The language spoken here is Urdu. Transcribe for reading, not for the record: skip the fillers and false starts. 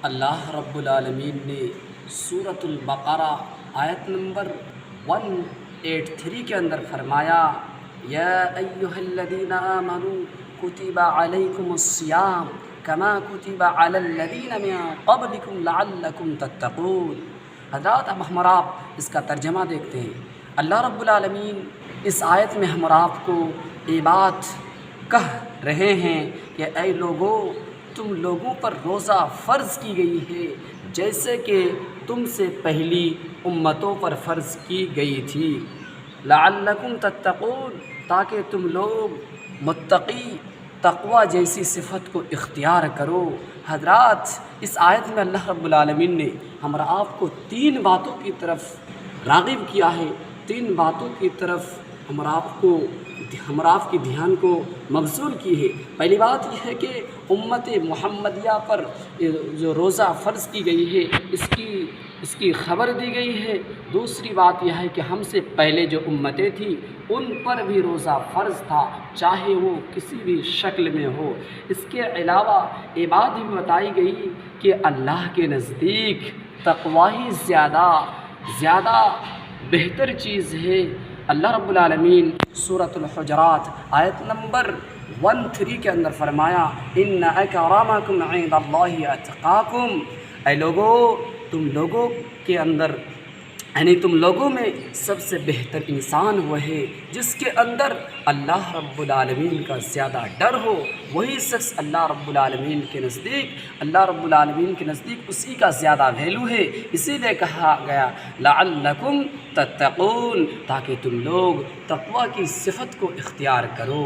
اللہ رب العالمین نے سورۃ البقرہ آیت نمبر 183 کے اندر فرمایا، یا ایھا الذین آمنوا کتب علیکم الصیام کما کتب علی الذین من قبلکم لعلکم تتقون۔ حضرات اب ہم اور آپ اس کا ترجمہ دیکھتے ہیں۔ اللہ رب العالمین اس آیت میں ہم اور آپ کو یہ بات کہہ رہے ہیں کہ اے لوگو، تم لوگوں پر روزہ فرض کی گئی ہے جیسے کہ تم سے پہلی امتوں پر فرض کی گئی تھی، لعلکم تتقون، تاکہ تم لوگ متقی تقوی جیسی صفت کو اختیار کرو۔ حضرات اس آیت میں اللہ رب العالمین نے ہم اور آپ کو 3 باتوں کی طرف راغب کیا ہے، 3 باتوں کی طرف ہم اور آپ کی دھیان کو مبذول کی ہے۔ پہلی بات یہ ہے کہ امت محمدیہ پر جو روزہ فرض کی گئی ہے اس کی خبر دی گئی ہے۔ دوسری بات یہ ہے کہ ہم سے پہلے جو امتیں تھیں ان پر بھی روزہ فرض تھا، چاہے وہ کسی بھی شکل میں ہو۔ اس کے علاوہ یہ بات بھی بتائی گئی کہ اللہ کے نزدیک تقوی ہی زیادہ بہتر چیز ہے۔ اللہ رب العالمین سورۃ الحجرات آیت نمبر 13 کے اندر فرمایا، ان اکرمکم عند اللہ اتقاکم، اے لوگو، تم لوگوں کے اندر یعنی تم لوگوں میں سب سے بہتر انسان وہ ہے جس کے اندر اللہ رب العالمین کا زیادہ ڈر ہو، وہی شخص اللہ رب العالمین کے نزدیک اسی کا زیادہ ویلو ہے۔ اسی لیے کہا گیا لعلکم تتقون، تاکہ تم لوگ تقوی کی صفت کو اختیار کرو۔